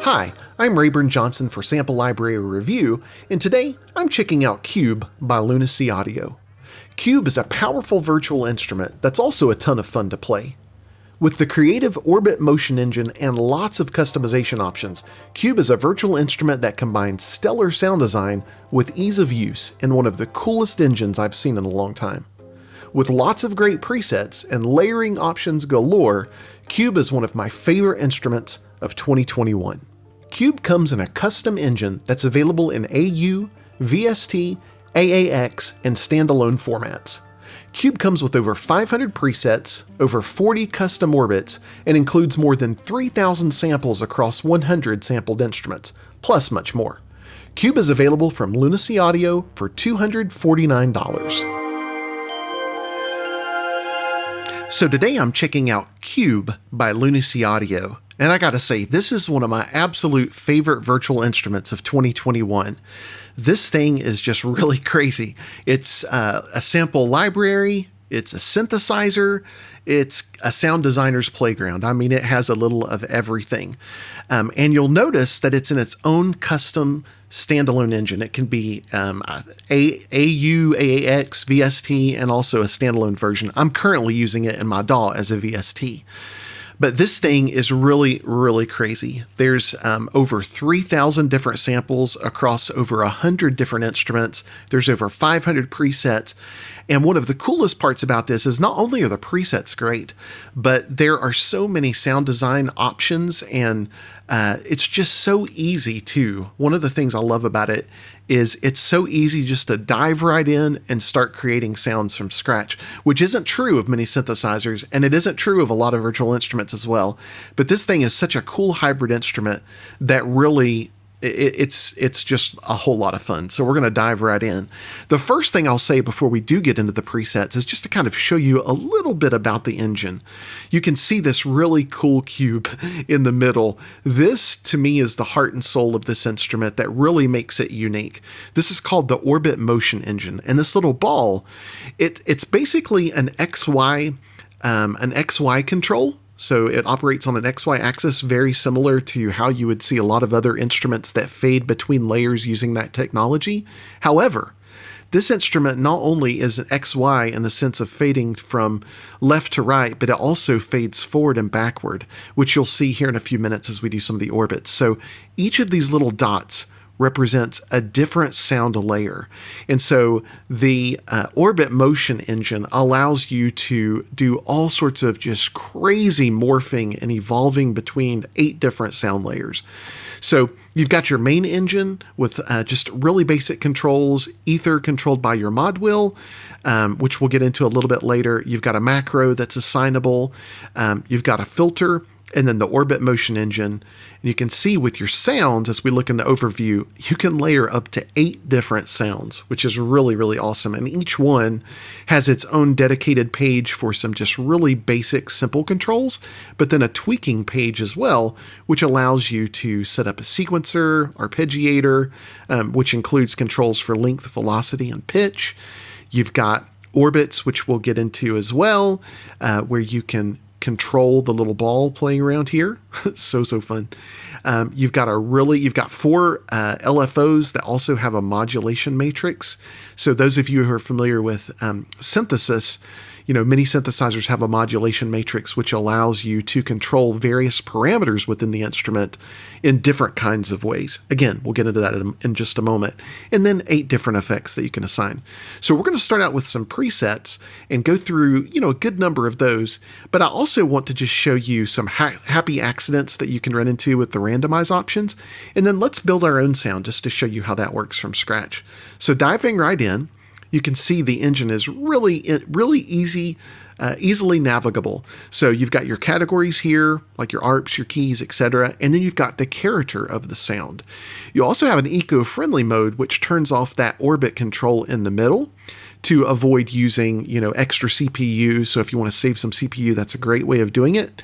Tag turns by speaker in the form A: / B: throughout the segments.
A: Hi, I'm Raborn Johnson for Sample Library Review, and today I'm checking out Cube by Lunacy Audio. Cube is a powerful virtual instrument that's also a ton of fun to play. With the creative Orbit motion engine and lots of customization options, Cube is a virtual instrument that combines stellar sound design with ease of use and one of the coolest engines I've seen in a long time. With lots of great presets and layering options galore, Cube is one of my favorite instruments of 2021. Cube comes in a custom engine that's available in AU, VST, AAX, and standalone formats. Cube comes with over 500 presets, over 40 custom orbits, and includes more than 3,000 samples across 100 sampled instruments, plus much more. Cube is available from Lunacy Audio for $249. So today I'm checking out Cube by Lunacy Audio, and I gotta say, this is one of my absolute favorite virtual instruments of 2021. This thing is just really crazy. It's a sample library, it's a synthesizer, it's a sound designer's playground. I mean, it has a little of everything. And you'll notice that it's in its own custom standalone engine. It can be AU, AAX, VST, and also a standalone version. I'm currently using it in my DAW as a VST. But this thing is really, really crazy. There's over 3,000 different samples across over 100 different instruments. There's over 500 presets. And one of the coolest parts about this is not only are the presets great, but there are so many sound design options, and it's just so easy too. One of the things I love about it is it's so easy just to dive right in and start creating sounds from scratch, which isn't true of many synthesizers, and it isn't true of a lot of virtual instruments as well. But this thing is such a cool hybrid instrument that really it's just a whole lot of fun. So we're going to dive right in. The first thing I'll say before we do get into the presets is just to kind of show you a little bit about the engine. You can see this really cool cube in the middle. This, to me, is the heart and soul of this instrument that really makes it unique. This is called the Orbit motion engine. And this little ball, it's basically an XY control. So it operates on an XY axis, very similar to how you would see a lot of other instruments that fade between layers using that technology. However, this instrument not only is an XY in the sense of fading from left to right, but it also fades forward and backward, which you'll see here in a few minutes as we do some of the orbits. So each of these little dots represents a different sound layer. And so the Orbit motion engine allows you to do all sorts of just crazy morphing and evolving between 8 different sound layers. So you've got your main engine with just really basic controls, ether controlled by your mod wheel, which we'll get into a little bit later. You've got a macro that's assignable. You've got a filter, and then the Orbit motion engine. And you can see with your sounds, as we look in the overview, you can layer up to 8 different sounds, which is really, really awesome. And each one has its own dedicated page for some just really basic, simple controls, but then a tweaking page as well, which allows you to set up a sequencer, arpeggiator, which includes controls for length, velocity, and pitch. You've got orbits, which we'll get into as well, where you can control the little ball playing around here. so fun. You've got 4 LFOs that also have a modulation matrix. So those of you who are familiar with synthesis, many synthesizers have a modulation matrix which allows you to control various parameters within the instrument in different kinds of ways. Again, we'll get into that in just a moment. And then 8 different effects that you can assign. So we're going to start out with some presets and go through, a good number of those. But I also want to just show you some happy accidents that you can run into with the randomize options. And then let's build our own sound just to show you how that works from scratch. So diving right in, you can see the engine is really easy, easily navigable. So you've got your categories here, like your arps, your keys, etc. And then you've got the character of the sound. You also have an eco-friendly mode, which turns off that orbit control in the middle to avoid using, extra CPU. So if you want to save some CPU, that's a great way of doing it.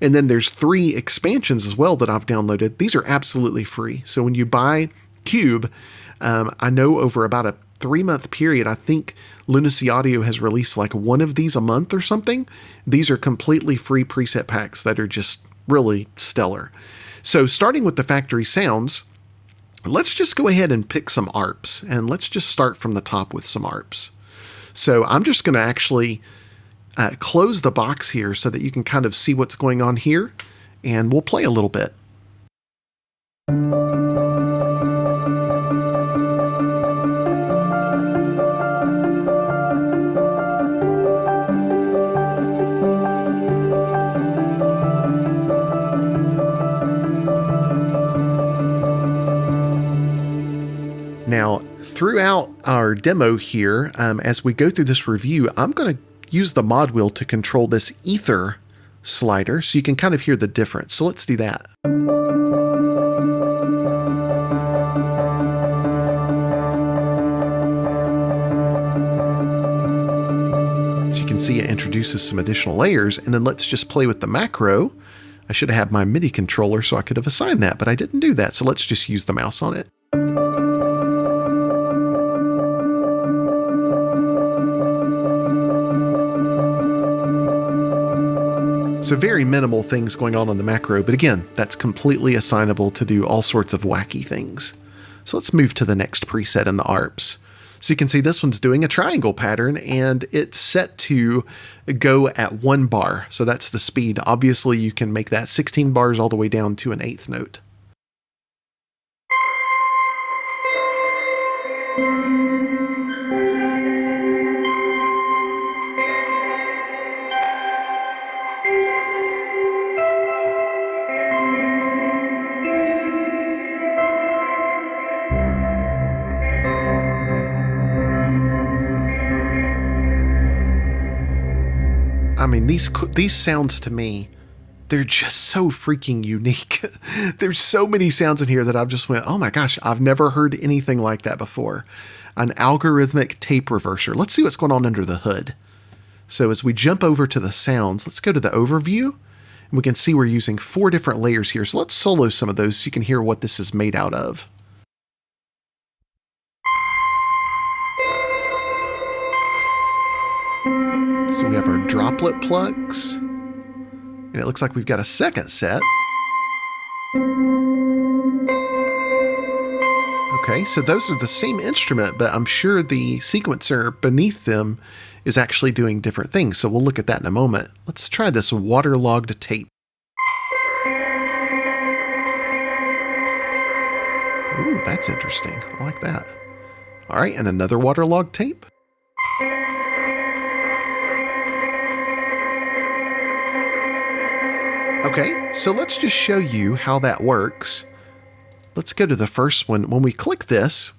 A: And then there's 3 expansions as well that I've downloaded. These are absolutely free. So when you buy Cube, I know over about a 3-month period, I think Lunacy Audio has released like one of these a month or something. These are completely free preset packs that are just really stellar. So starting with the factory sounds, let's just go ahead and pick some arps, and let's just start from the top with some arps. So I'm just going to actually close the box here so that you can kind of see what's going on here, and we'll play a little bit. Now, throughout our demo here, as we go through this review, I'm going to use the mod wheel to control this ether slider so you can kind of hear the difference. So let's do that. So you can see it introduces some additional layers, and then let's just play with the macro. I should have had my MIDI controller so I could have assigned that, but I didn't do that. So let's just use the mouse on it. So very minimal things going on the macro, but again, that's completely assignable to do all sorts of wacky things. So let's move to the next preset in the ARPs. So you can see this one's doing a triangle pattern, and it's set to go at 1 bar. So that's the speed. Obviously, you can make that 16 bars all the way down to an 8th note. I mean, these sounds to me, they're just so freaking unique. There's so many sounds in here that I've just went, oh my gosh, I've never heard anything like that before. An algorithmic tape reverser. Let's see what's going on under the hood. So as we jump over to the sounds, let's go to the overview, and we can see we're using 4 different layers here. So let's solo some of those so you can hear what this is made out of. So we have our droplet plugs, and it looks like we've got a second set. Okay, so those are the same instrument, but I'm sure the sequencer beneath them is actually doing different things. So we'll look at that in a moment. Let's try this waterlogged tape. Ooh, that's interesting. I like that. All right, and another waterlogged tape. Okay, so let's just show you how that works. Let's go to the first one. When we click this,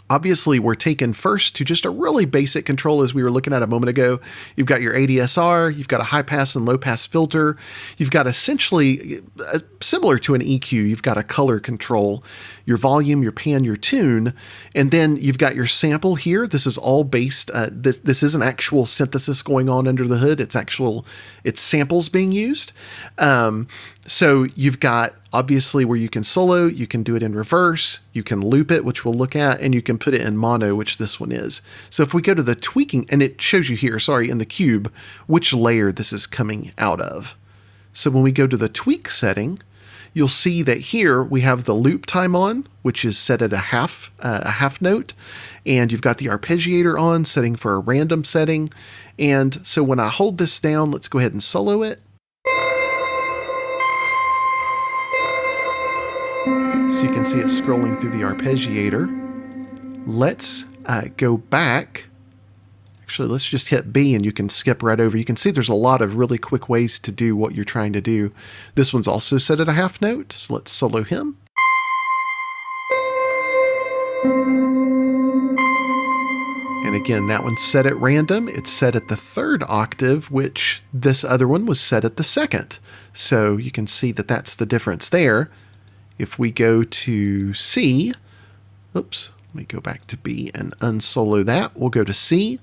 A: obviously we're taken first to just a really basic control as we were looking at a moment ago. You've got your ADSR, you've got a high pass and low pass filter. You've got essentially, similar to an EQ, you've got a color control, your volume, your pan, your tune, and then you've got your sample here. This is all based, this isn't actual synthesis going on under the hood. It's samples being used. So you've got obviously where you can solo, you can do it in reverse, you can loop it, which we'll look at, and you can put it in mono, which this one is. So if we go to the tweaking, and it shows you here, in the cube, which layer this is coming out of. So when we go to the tweak setting, you'll see that here we have the loop time on, which is set at a half note, and you've got the arpeggiator on, setting for a random setting. And so when I hold this down, let's go ahead and solo it. So you can see it scrolling through the arpeggiator. Let's go back. Actually, let's just hit B and you can skip right over. You can see there's a lot of really quick ways to do what you're trying to do. This one's also set at a half note, so let's solo him. And again, that one's set at random. It's set at the 3rd octave, which this other one was set at the 2nd. So you can see that that's the difference there. If we go to C, oops, let me go back to B and unsolo that. We'll go to C.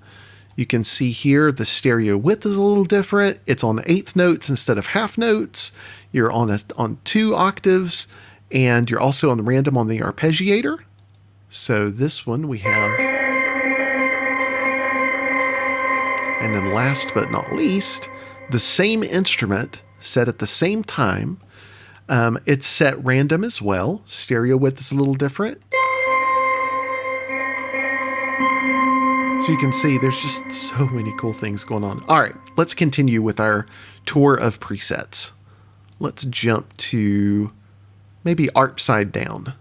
A: You can see here the stereo width is a little different. It's on 8th notes instead of half notes. You're on 2 octaves, and you're also on random on the arpeggiator. So this one we have. And then last but not least, the same instrument set at the same time. It's set random as well. Stereo width is a little different. So you can see there's just so many cool things going on. All right, let's continue with our tour of presets. Let's jump to maybe Arp side down.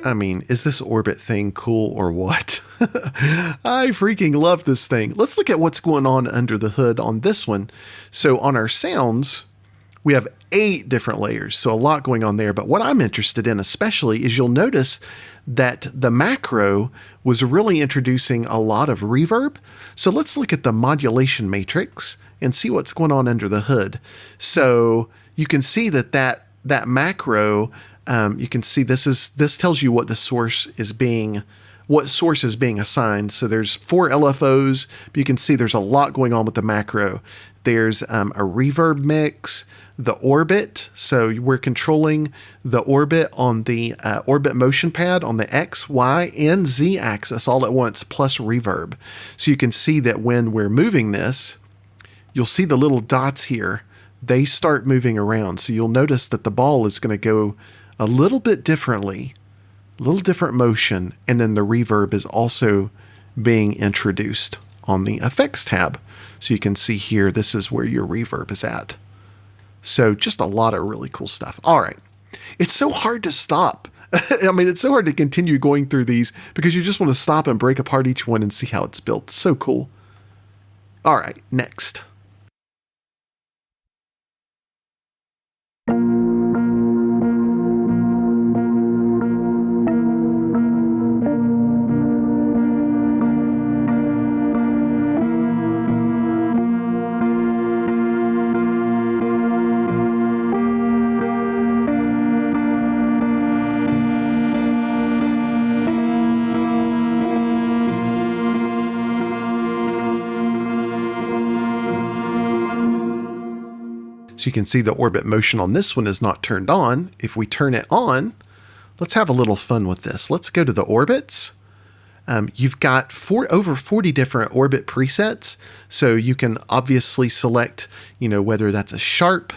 A: I mean, is this orbit thing cool or what? I freaking love this thing. Let's look at what's going on under the hood on this one. So on our sounds, we have 8 different layers, so a lot going on there. But what I'm interested in especially is you'll notice that the macro was really introducing a lot of reverb. So let's look at the modulation matrix and see what's going on under the hood. So you can see that macro, you can see this tells you what the source is being, what source is being assigned. So there's 4 LFOs, but you can see there's a lot going on with the macro. There's a reverb mix, the orbit. So we're controlling the orbit on the orbit motion pad on the X, Y, and Z axis all at once, plus reverb. So you can see that when we're moving this, you'll see the little dots here. They start moving around. So you'll notice that the ball is going to go a little bit differently, a little different motion, and then the reverb is also being introduced on the effects tab. So you can see here, this is where your reverb is at. So just a lot of really cool stuff. All right. It's so hard to stop. I mean, it's so hard to continue going through these because you just want to stop and break apart each one and see how it's built. So cool. All right, next. So you can see the orbit motion on this one is not turned on. If we turn it on, let's have a little fun with this. Let's go to the orbits. You've got over 40 different orbit presets. So you can obviously select, whether that's a sharp,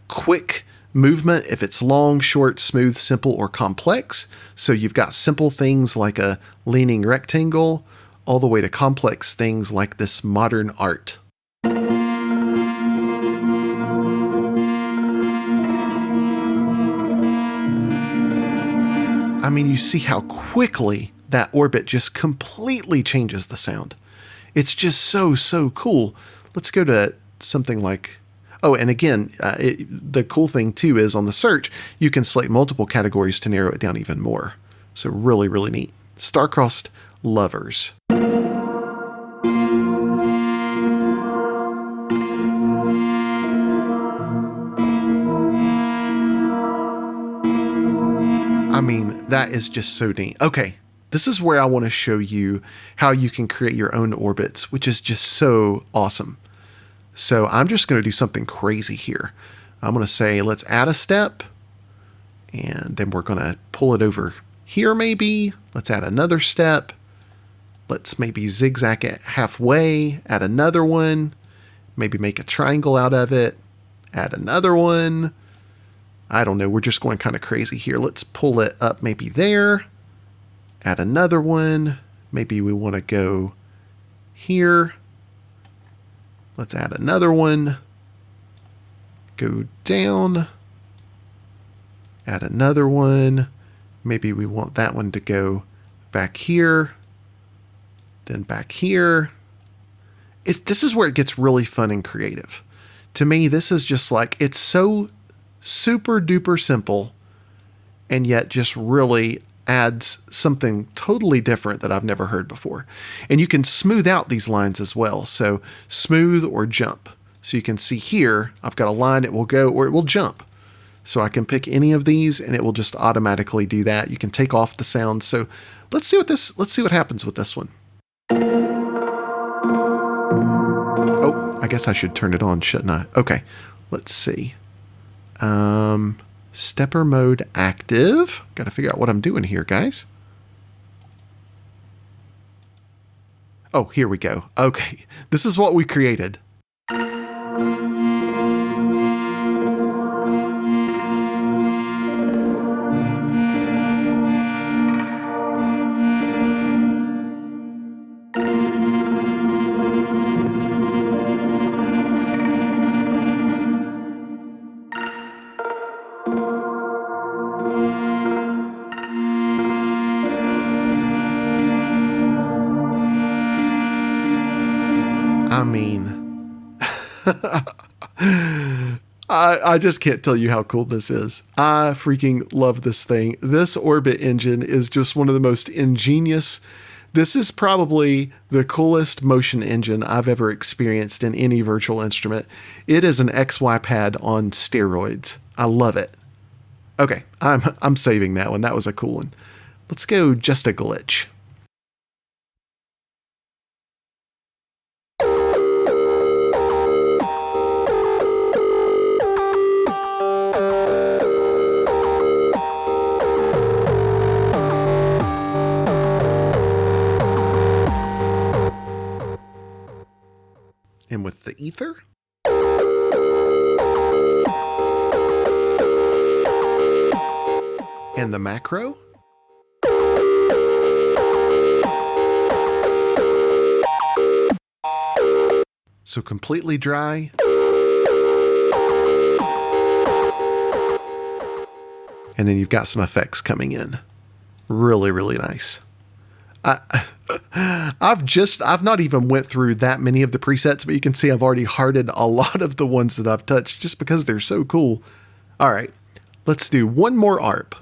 A: quick movement, if it's long, short, smooth, simple, or complex. So you've got simple things like a leaning rectangle, all the way to complex things like this modern art. I mean, you see how quickly that orbit just completely changes the sound. It's just so cool. Let's go to something like, oh, and again, the cool thing too is on the search, you can select multiple categories to narrow it down even more. So really, really neat. Star-crossed lovers. I mean, that is just so neat. Okay, this is where I want to show you how you can create your own orbits, which is just so awesome. So I'm just going to do something crazy here. I'm going to say, let's add a step, and then we're going to pull it over here maybe. Let's add another step. Let's maybe zigzag it halfway, add another one, maybe make a triangle out of it, add another one. I don't know, we're just going kind of crazy here. Let's pull it up maybe there, add another one. Maybe we want to go here. Let's add another one, go down, add another one. Maybe we want that one to go back here, then back here. This is where it gets really fun and creative. To me, this is just like, it's so super duper simple and yet just really adds something totally different that I've never heard before. And you can smooth out these lines as well. So smooth or jump. So you can see here, I've got a line, it will go or it will jump. So I can pick any of these and it will just automatically do that. You can take off the sound. So let's see what happens with this one. Oh, I guess I should turn it on, shouldn't I? Okay, let's see. Stepper mode active. Got to figure out what I'm doing here, guys. Oh, here we go. Okay, this is what we created. I mean, I just can't tell you how cool this is. I freaking love this thing. This Orbit engine is just one of the most ingenious. This is probably the coolest motion engine I've ever experienced in any virtual instrument. It is an XY pad on steroids. I love it. Okay, I'm saving that one. That was a cool one. Let's go just a glitch. And with the ether. And the macro. So completely dry. And then you've got some effects coming in. Really, really nice. I've not even went through that many of the presets, but you can see I've already hearted a lot of the ones that I've touched just because they're so cool. All right, let's do one more ARP.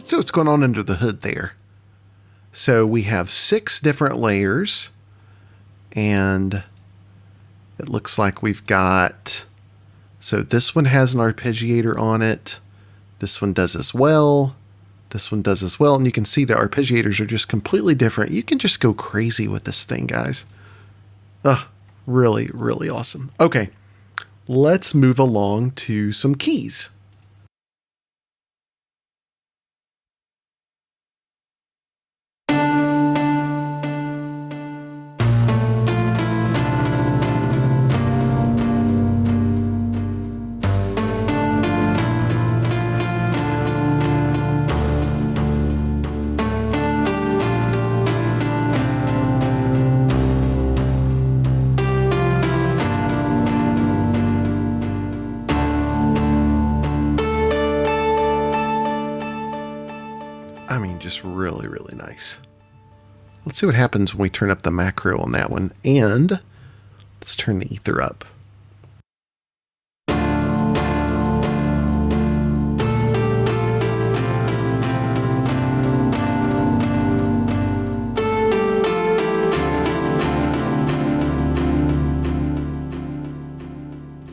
A: So what's going on under the hood there? So we have 6 different layers, and it looks like we've got, so this one has an arpeggiator on it. This one does as well. This one does as well. And you can see the arpeggiators are just completely different. You can just go crazy with this thing, guys. Really, really awesome. Okay, let's move along to some keys. I mean, just really, really nice. Let's see what happens when we turn up the macro on that one. And let's turn the ether up.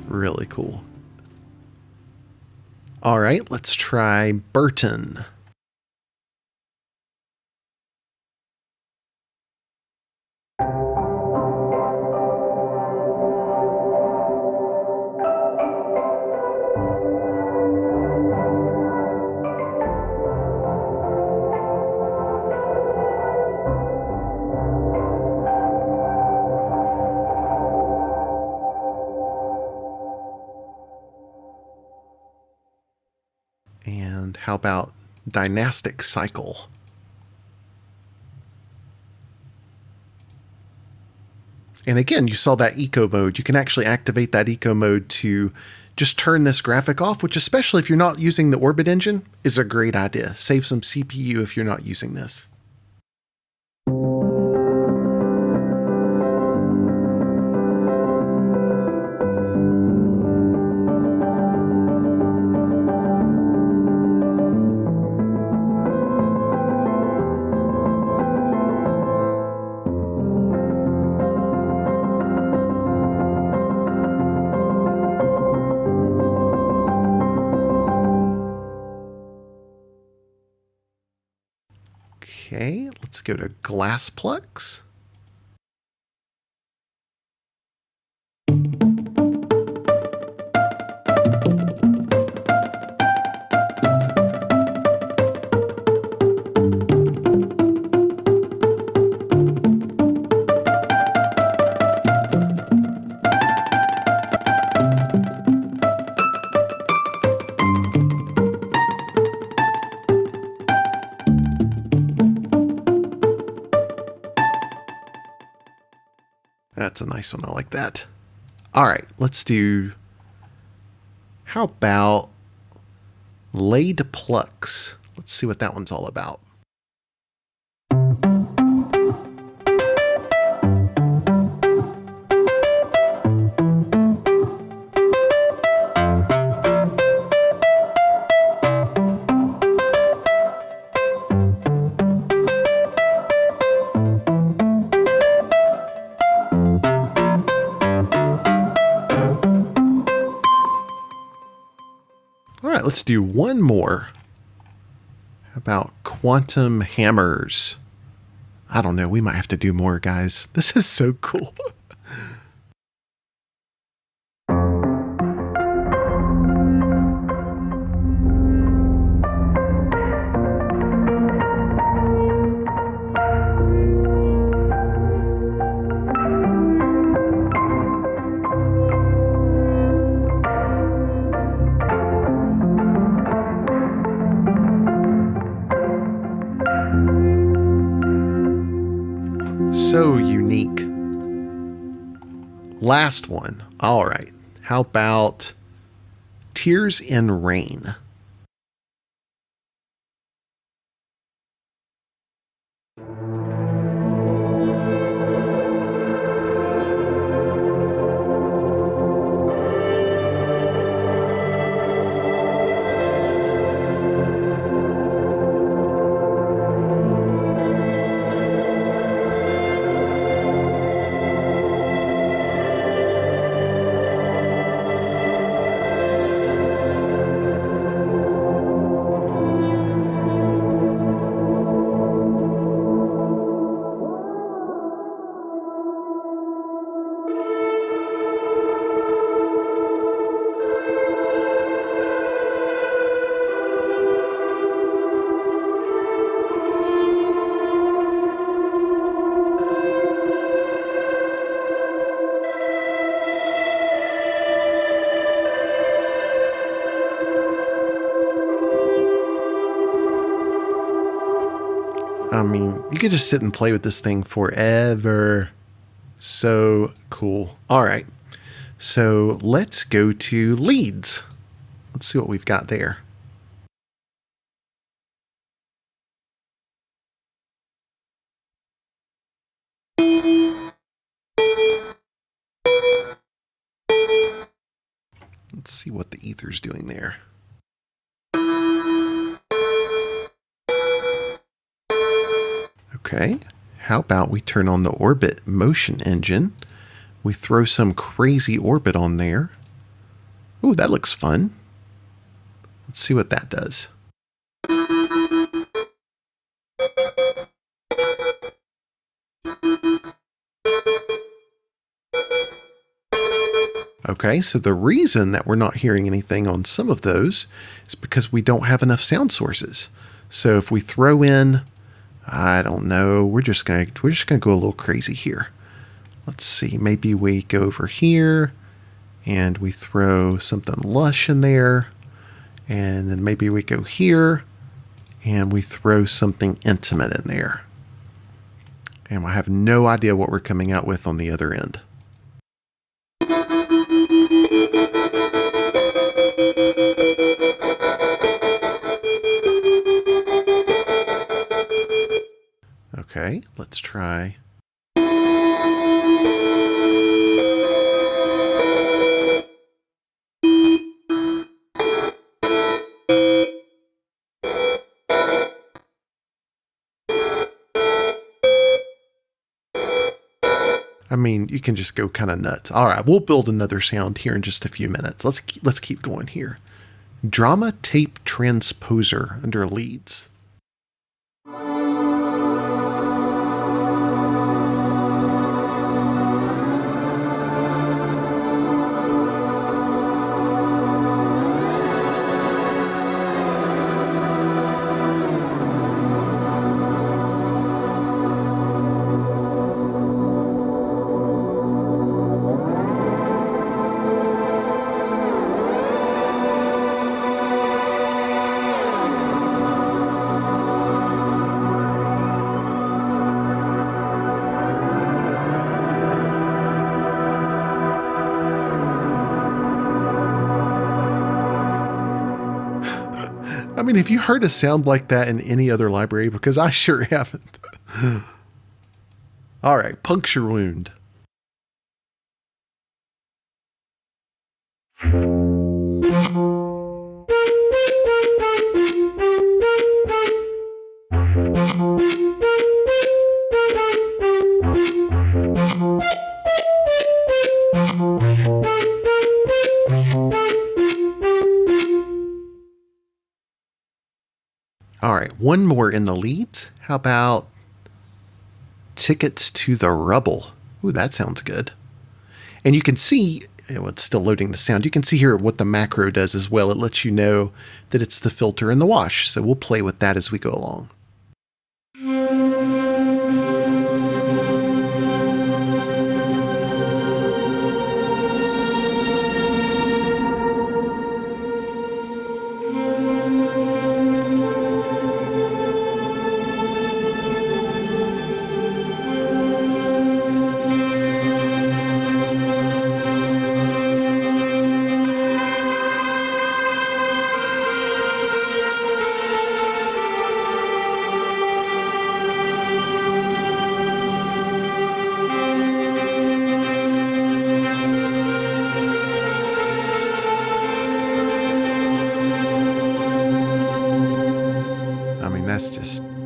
A: Really cool. All right, let's try Burton. And how about Dynastic Cycle? And again, you saw that eco mode. You can actually activate that eco mode to just turn this graphic off, which, especially if you're not using the Orbit engine, is a great idea. Save some CPU if you're not using this. Okay, let's go to glass plugs. That's a nice one. I like that. All right, let's do, how about laid plugs? Let's see what that one's all about. All right, let's do one more. How about quantum hammers? I don't know. We might have to do more, guys. This is so cool. So unique. Last one. All right. How about Tears in Rain? I mean, you could just sit and play with this thing forever. So cool. All right. So let's go to leads. Let's see what we've got there. Let's see what the ether's doing there. Okay, how about we turn on the orbit motion engine? We throw some crazy orbit on there. Oh, that looks fun. Let's see what that does. Okay, so the reason that we're not hearing anything on some of those is because we don't have enough sound sources. So if we throw in, I don't know, we're just gonna go a little crazy here. Let's see, maybe we go over here and we throw something lush in there, and then maybe we go here and we throw something intimate in there. And I have no idea what we're coming out with on the other end. Okay, let's try. I mean, you can just go kind of nuts. All right, we'll build another sound here in just a few minutes. Let's keep going here. Drama tape transposer under leads. I mean, have you heard a sound like that in any other library? Because I sure haven't. All right, puncture wound. All right, one more in the leads. How about tickets to the rubble? Ooh, that sounds good. And you can see, it's still loading the sound. You can see here what the macro does as well. It lets you know that it's the filter and the wash. So we'll play with that as we go along.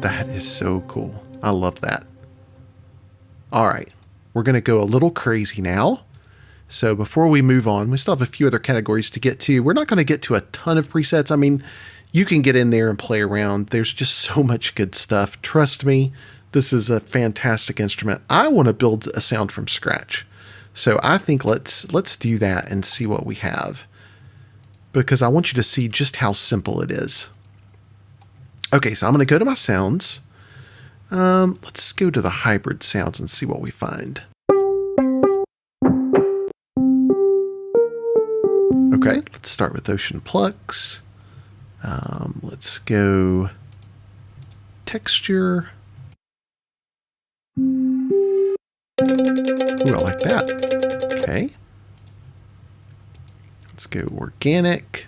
A: That is so cool. I love that. All right, we're going to go a little crazy now. So before we move on, we still have a few other categories to get to. We're not going to get to a ton of presets. I mean, you can get in there and play around. There's just so much good stuff. Trust me, this is a fantastic instrument. I want to build a sound from scratch. So I think let's do that and see what we have, because I want you to see just how simple it is. Okay, so I'm going to go to my sounds. Let's go to the hybrid sounds and see what we find. Okay, let's start with Ocean Plucks. Let's go texture. Ooh, I like that. Okay. Let's go organic.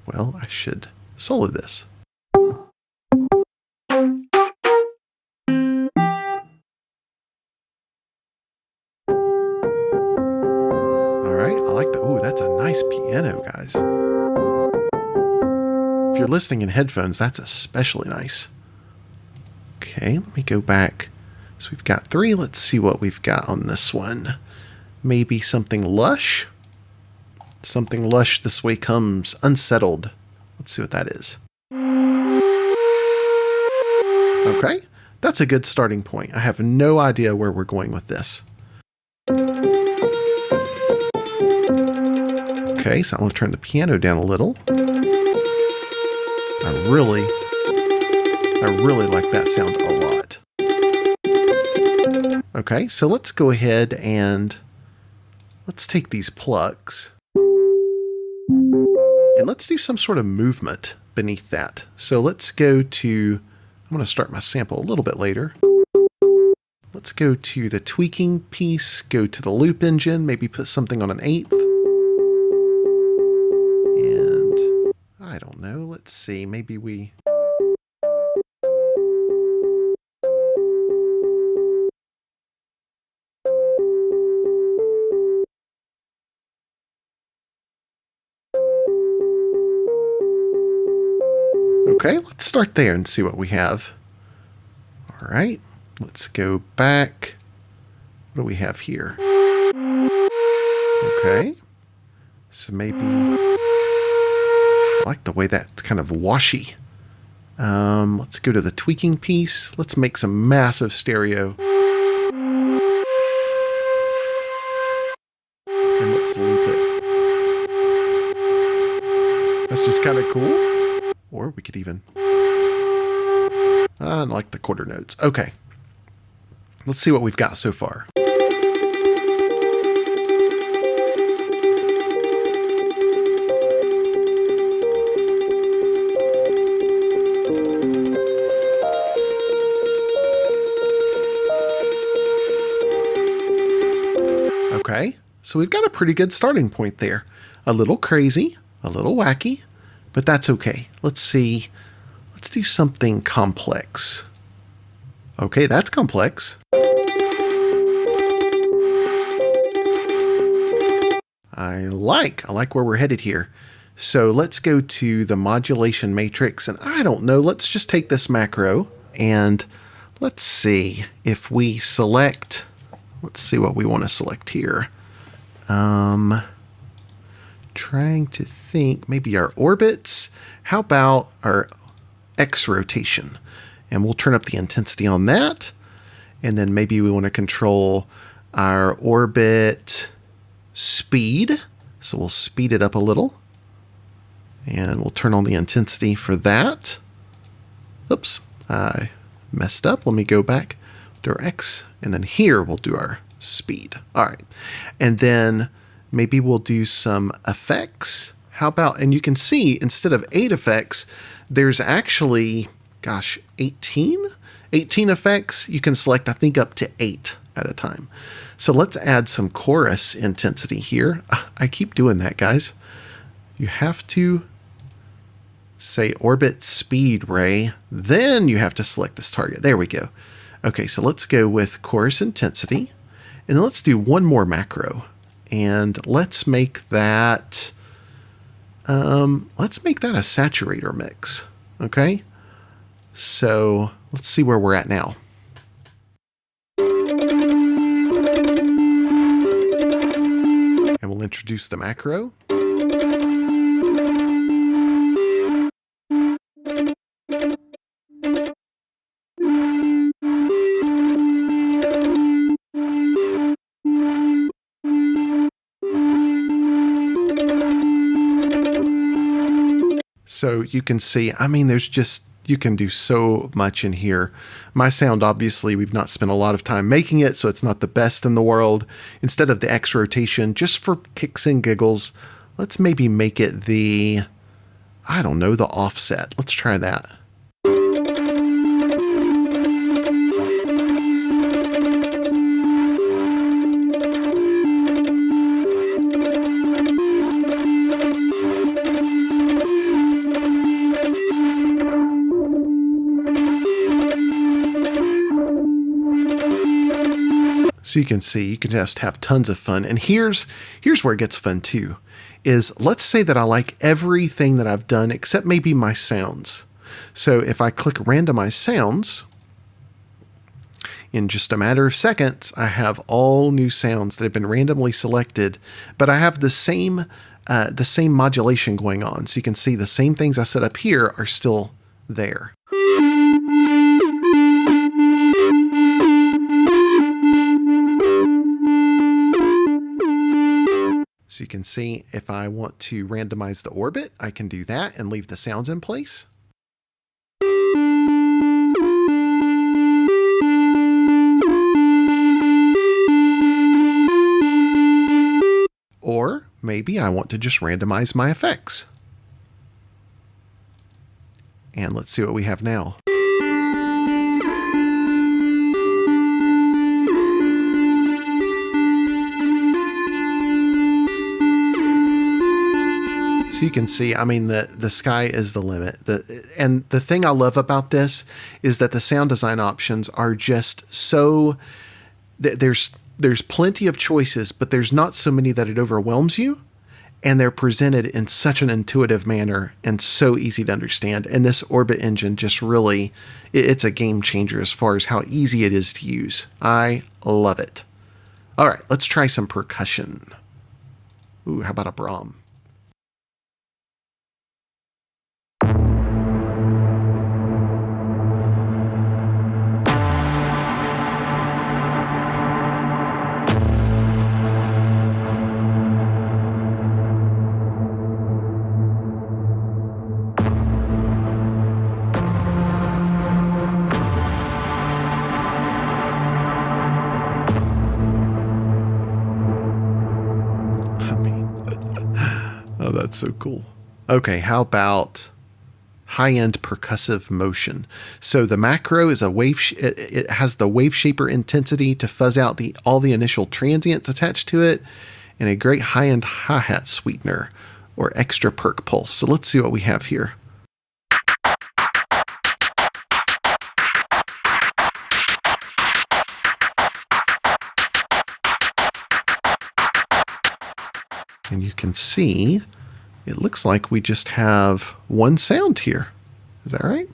A: Well, I should solo this. All right, I like that. Ooh, that's a nice piano, guys. If you're listening in headphones, that's especially nice. Okay, let me go back. So we've got 3. Let's see what we've got on this one. Maybe something lush. Something lush this way comes unsettled. Let's see what that is. Okay, that's a good starting point. I have no idea where we're going with this. Okay, so I'm going to turn the piano down a little. I really like that sound a lot. Okay, so let's go ahead and let's take these plugs. And let's do some sort of movement beneath that. So let's go to, I'm going to start my sample a little bit later. Let's go to the tweaking piece, go to the loop engine, maybe put something on an eighth. And I don't know, let's see, maybe we... Okay, let's start there and see what we have. All right, let's go back. What do we have here? Okay, so maybe I like the way that's kind of washy. Let's go to the tweaking piece. Let's make some massive stereo. And let's loop it. That's just kind of cool. Or we could even... I like the quarter notes. Okay. Let's see what we've got so far. Okay, so we've got a pretty good starting point there. A little crazy, a little wacky, but that's okay. Let's see. Let's do something complex. Okay, that's complex. I like where we're headed here. So let's go to the modulation matrix, and I don't know, let's just take this macro and let's see if we select, let's see what we want to select here. Trying to think, maybe our orbits. How about our X rotation? And we'll turn up the intensity on that. And then maybe we want to control our orbit speed. So we'll speed it up a little. And we'll turn on the intensity for that. Oops, I messed up. Let me go back to our X. And then here we'll do our speed. All right. And then maybe we'll do some effects. How about, and you can see instead of 8 effects, there's actually, gosh, 18 effects. You can select, I think, up to 8 at a time. So let's add some chorus intensity here. I keep doing that, guys. You have to say orbit speed ray, then you have to select this target. There we go. Okay, so let's go with chorus intensity, and let's do one more macro, and let's make that a saturator mix. Okay, so let's see where we're at now. And we'll introduce the macro. So you can see, I mean, there's just, you can do so much in here. My sound, obviously, we've not spent a lot of time making it, so it's not the best in the world. Instead of the X rotation, just for kicks and giggles, let's maybe make it the, I don't know, the offset. Let's try that. So you can see, you can just have tons of fun. And here's where it gets fun too, is let's say that I like everything that I've done except maybe my sounds. So if I click randomize sounds, in just a matter of seconds, I have all new sounds that have been randomly selected, but I have the same modulation going on. So you can see the same things I set up here are still there. So you can see if I want to randomize the orbit, I can do that and leave the sounds in place. Or maybe I want to just randomize my effects. let's see what we have now. So you can see, I mean, the sky is the limit. And the thing I love about this is that the sound design options are just so, there's plenty of choices, but there's not so many that it overwhelms you. And they're presented in such an intuitive manner and so easy to understand. And this Orbit engine just really, it's a game changer as far as how easy it is to use. I love it. All right, let's try some percussion. Ooh, how about a Brahm? Oh, that's so cool. Okay, how about high-end percussive motion? So the macro is a wave. It has the wave shaper intensity to fuzz out all the initial transients attached to it, and a great high-end hi-hat sweetener or extra perk pulse. So let's see what we have here. And you can see, it looks like we just have one sound here. Is that right?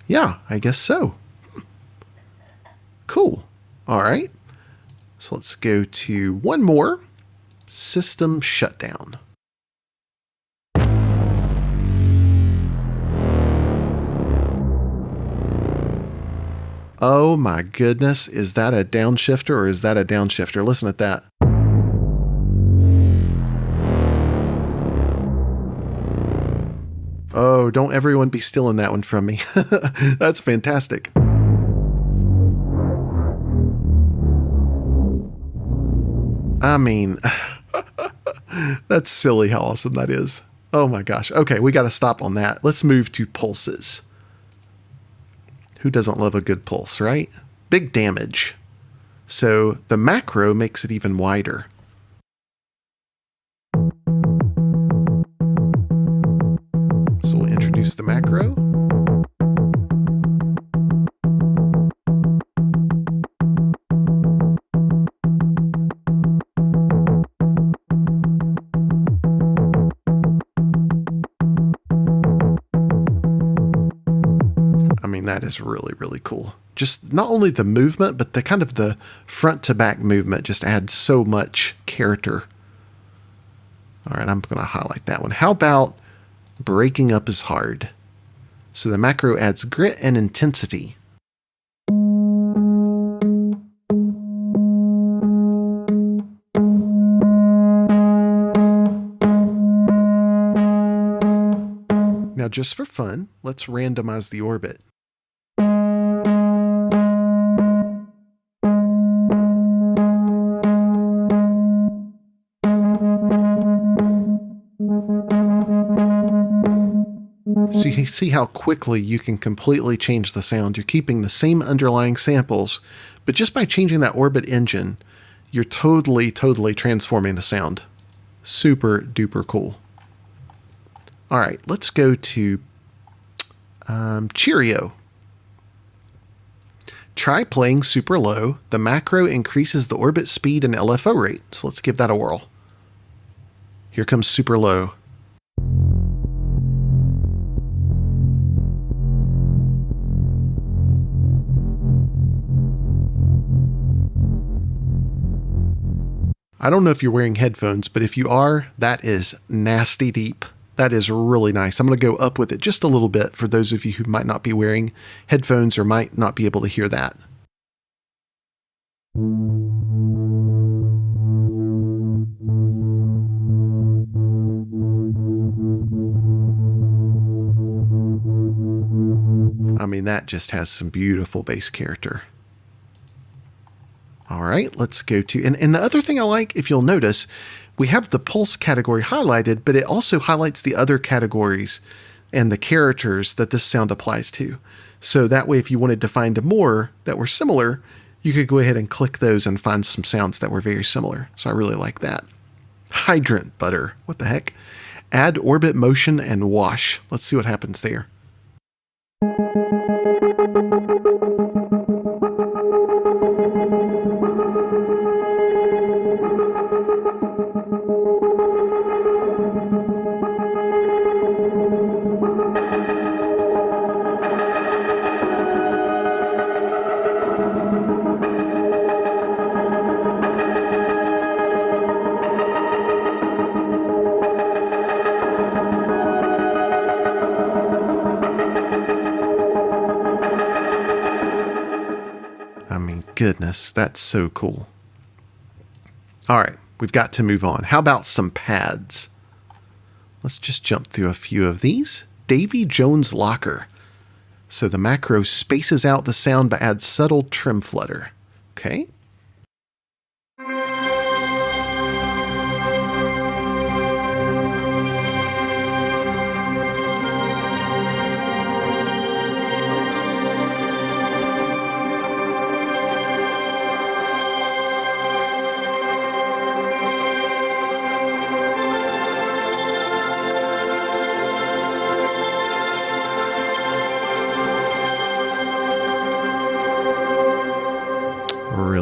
A: Yeah, I guess so. Cool. All right. So let's go to one more. System shutdown. Oh my goodness. Is that a downshifter or is that a downshifter? Listen at that. Oh, don't everyone be stealing that one from me. That's fantastic. I mean, that's silly how awesome that is. Oh my gosh. Okay, we got to stop on that. Let's move to pulses. Who doesn't love a good pulse, right? Big damage. So the macro makes it even wider. So we'll introduce the macro. I mean, that is really, really cool. Just not only the movement, but the kind of the front to back movement just adds so much character. All right, I'm going to highlight that one. How about breaking up is hard? So the macro adds grit and intensity. Now, just for fun, let's randomize the orbit. So you can see how quickly you can completely change the sound. You're keeping the same underlying samples, but just by changing that orbit engine, you're totally transforming the sound. Super duper cool. All right, let's go to Cheerio. Try playing super low. The macro increases the orbit speed and LFO rate. So let's give that a whirl. Here comes super low. I don't know if you're wearing headphones, but if you are, that is nasty deep. That is really nice. I'm going to go up with it just a little bit for those of you who might not be wearing headphones or might not be able to hear that. I mean, that just has some beautiful bass character. All right, let's go to, and the other thing I like, if you'll notice, we have the pulse category highlighted, but it also highlights the other categories and the characters that this sound applies to. So that way, if you wanted to find more that were similar, you could go ahead and click those and find some sounds that were very similar. So I really like that. Hydrant butter. What the heck? Add orbit motion and wash. Let's see what happens there. Goodness, that's so cool. All right, we've got to move on. How about some pads? Let's just jump through a few of these. Davy Jones Locker. So the macro spaces out the sound but adds subtle trim flutter. Okay.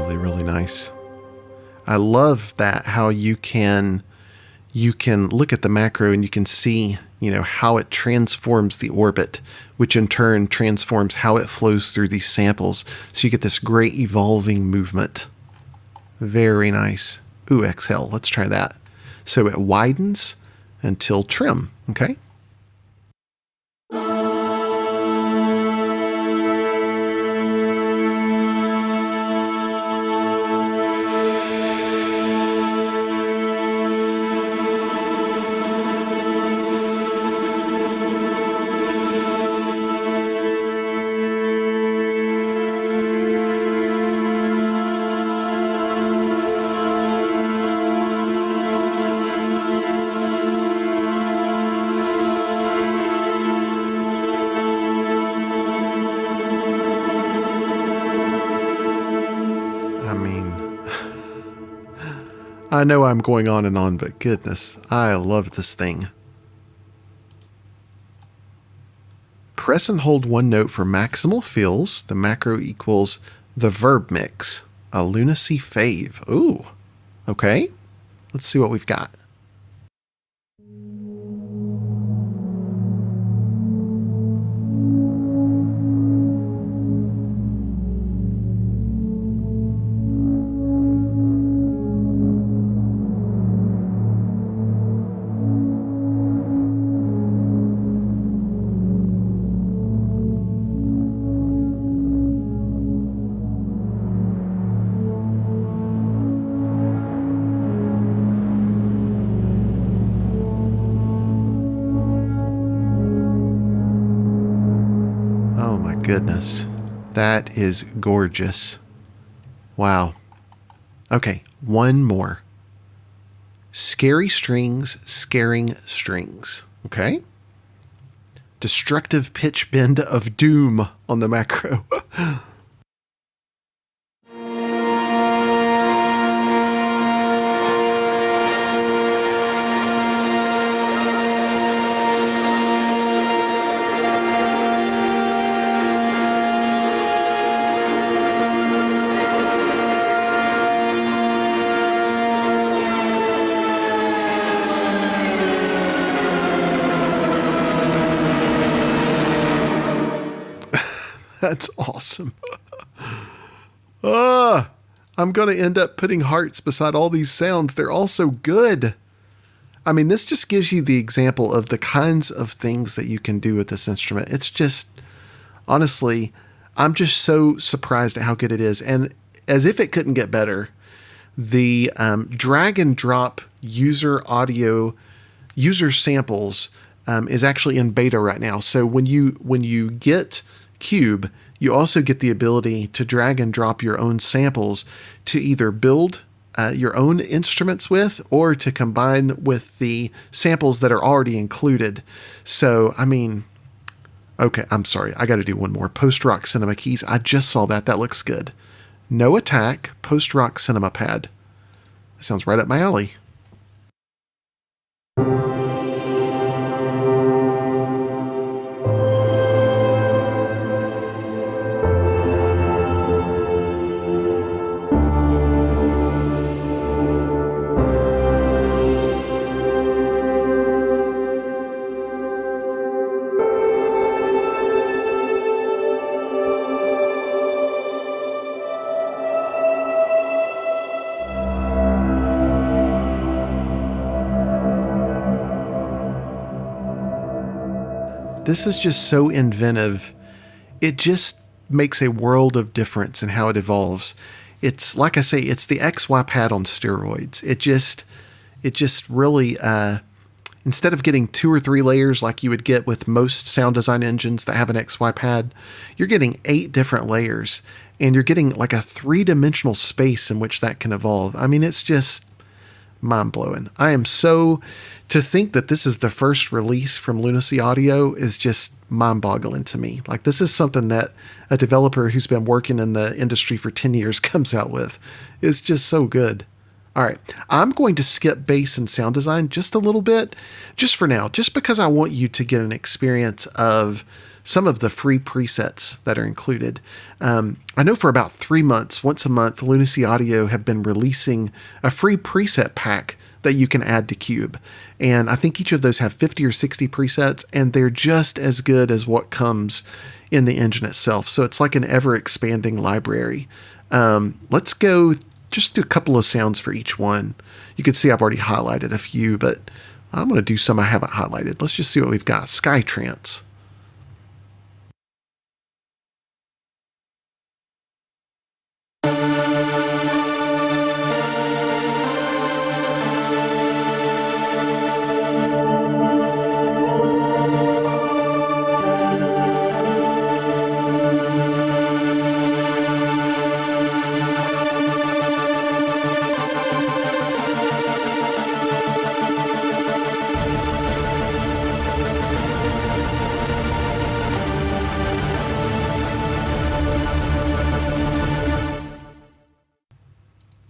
A: Really nice. I love that how you can look at the macro and you can see, how it transforms the orbit, which in turn transforms how it flows through these samples. So you get this great evolving movement. Very nice. Ooh, exhale. Let's try that. So it widens until trim. Okay. I know I'm going on and on, but goodness, I love this thing. Press and hold one note for maximal fills. The macro equals the verb mix. A Lunacy fave. Ooh, okay. Let's see what we've got. Goodness, that is gorgeous. Wow. Okay, one more. Scary strings, scaring strings. Okay. Destructive pitch bend of doom on the macro. That's awesome. I'm going to end up putting hearts beside all these sounds. They're all so good. I mean, this just gives you the example of the kinds of things that you can do with this instrument. It's just, honestly, I'm just so surprised at how good it is. And as if it couldn't get better, the drag and drop user samples is actually in beta right now. So when you get Cube, you also get the ability to drag and drop your own samples to either build your own instruments with, or to combine with the samples that are already included. So, I mean, okay, I'm sorry. I got to do one more. Post-Rock Cinema Keys. I just saw that. That looks good. No Attack, Post-Rock Cinema Pad. That sounds right up my alley. This is just so inventive. It just makes a world of difference in how it evolves. It's like I say, it's the XY pad on steroids. It just really, instead of getting 2 or 3 layers like you would get with most sound design engines that have an XY pad, you're getting 8 different layers, and you're getting like a 3-dimensional space in which that can evolve. I mean, it's just mind-blowing. I am so... To think that this is the first release from Lunacy Audio is just mind-boggling to me. Like, this is something that a developer who's been working in the industry for 10 years comes out with. It's just so good. All right, I'm going to skip bass and sound design just a little bit, just for now, just because I want you to get an experience of some of the free presets that are included. I know for about 3 months, once a month, Lunacy Audio have been releasing a free preset pack that you can add to Cube. And I think each of those have 50 or 60 presets, and they're just as good as what comes in the engine itself. So it's like an ever-expanding library. Let's go just do a couple of sounds for each one. You can see I've already highlighted a few, but I'm going to do some I haven't highlighted. Let's just see what we've got. Skytrance.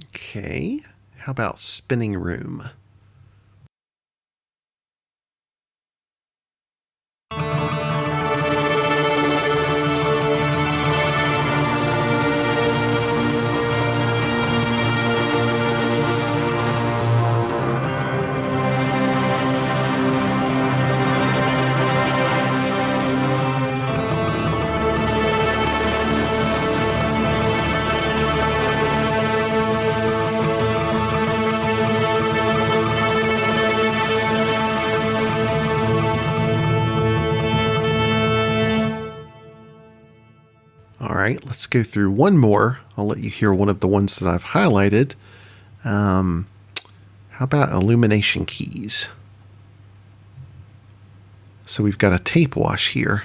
A: Okay, how about Spinning Room? All right, let's go through one more. I'll let you hear one of the ones that I've highlighted. How about Illumination Keys? So we've got a tape wash here.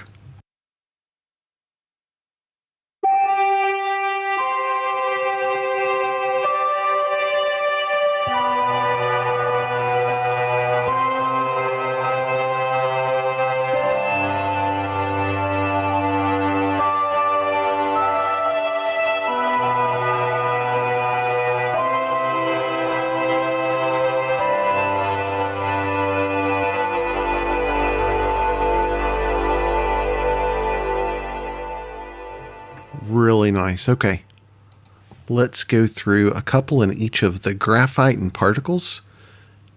A: Really nice. Okay. Let's go through a couple in each of the graphite and particles.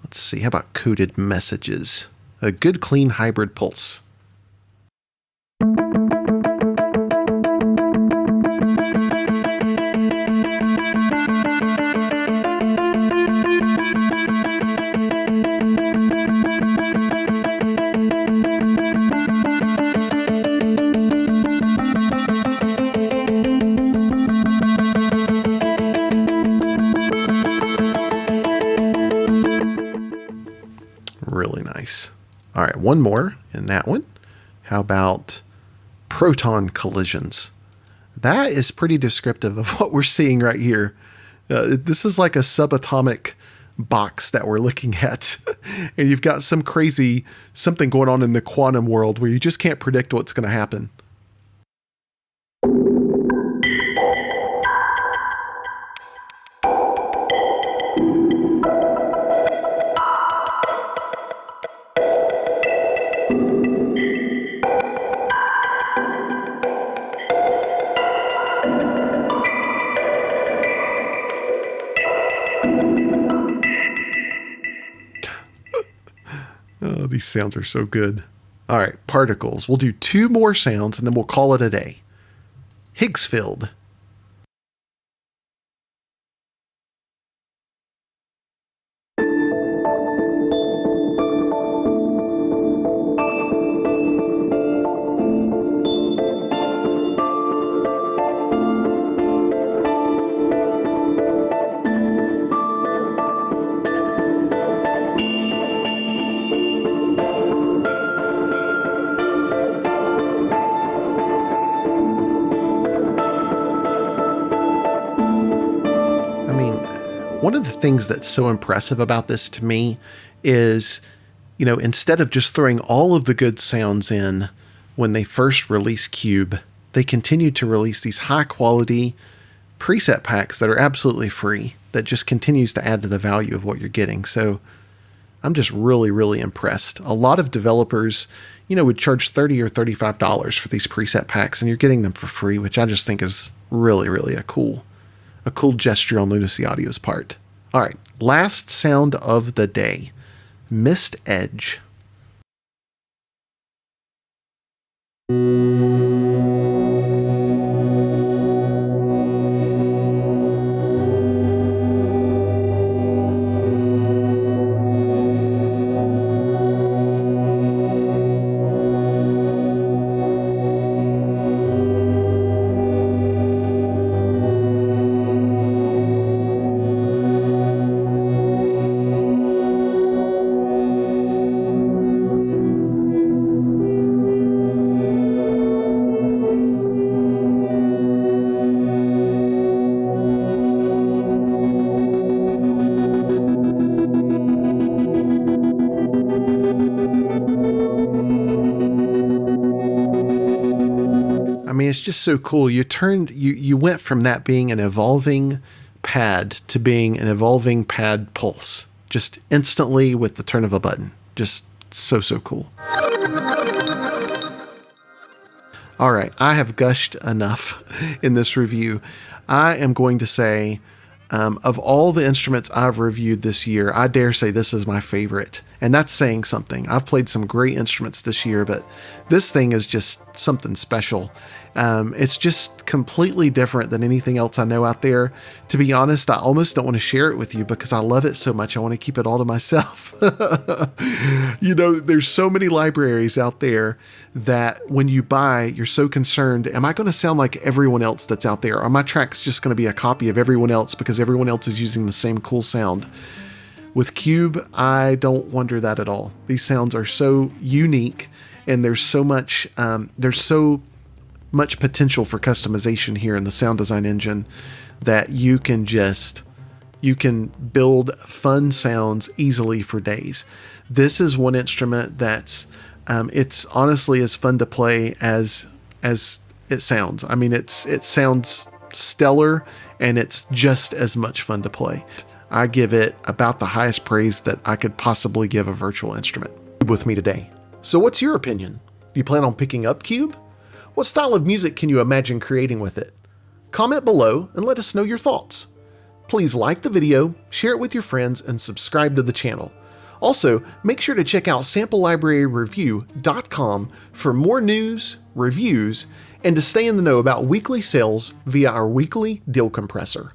A: Let's see. How about coded messages? A good clean hybrid pulse. Really nice. All right, one more in that one. How about proton collisions? That is pretty descriptive of what we're seeing right here. This is like a subatomic box that we're looking at. And you've got something going on in the quantum world where you just can't predict what's going to happen. Oh, these sounds are so good. All right, particles. We'll do 2 more sounds and then we'll call it a day. Higgsfield. One of the things that's so impressive about this to me is, instead of just throwing all of the good sounds in when they first released Cube, they continued to release these high quality preset packs that are absolutely free, that just continues to add to the value of what you're getting. So I'm just really, really impressed. A lot of developers, would charge $30 or $35 for these preset packs, and you're getting them for free, which I just think is really, really a cool gesture on Lunacy Audio's part. All right, last sound of the day, Mist Edge. It's just so cool. You went from that being an evolving pad to being an evolving pad pulse, just instantly with the turn of a button. Just so cool. All right, I have gushed enough in this review. I am going to say, of all the instruments I've reviewed this year, I dare say this is my favorite. And that's saying something. I've played some great instruments this year, but this thing is just something special. It's just completely different than anything else I know out there. To be honest, I almost don't want to share it with you because I love it so much. I want to keep it all to myself. There's so many libraries out there that when you buy, you're so concerned, am I going to sound like everyone else that's out there? Are my tracks just going to be a copy of everyone else because everyone else is using the same cool sound? With Cube, I don't wonder that at all. These sounds are so unique, and there's so much potential for customization here in the sound design engine that you can build fun sounds easily for days. This is one instrument that's it's honestly as fun to play as it sounds. I mean, it sounds stellar, and it's just as much fun to play. I give it about the highest praise that I could possibly give a virtual instrument. With me today. So what's your opinion? Do you plan on picking up Cube? What style of music can you imagine creating with it? Comment below and let us know your thoughts. Please like the video, share it with your friends, and subscribe to the channel. Also, make sure to check out samplelibraryreview.com for more news, reviews, and to stay in the know about weekly sales via our weekly deal compressor.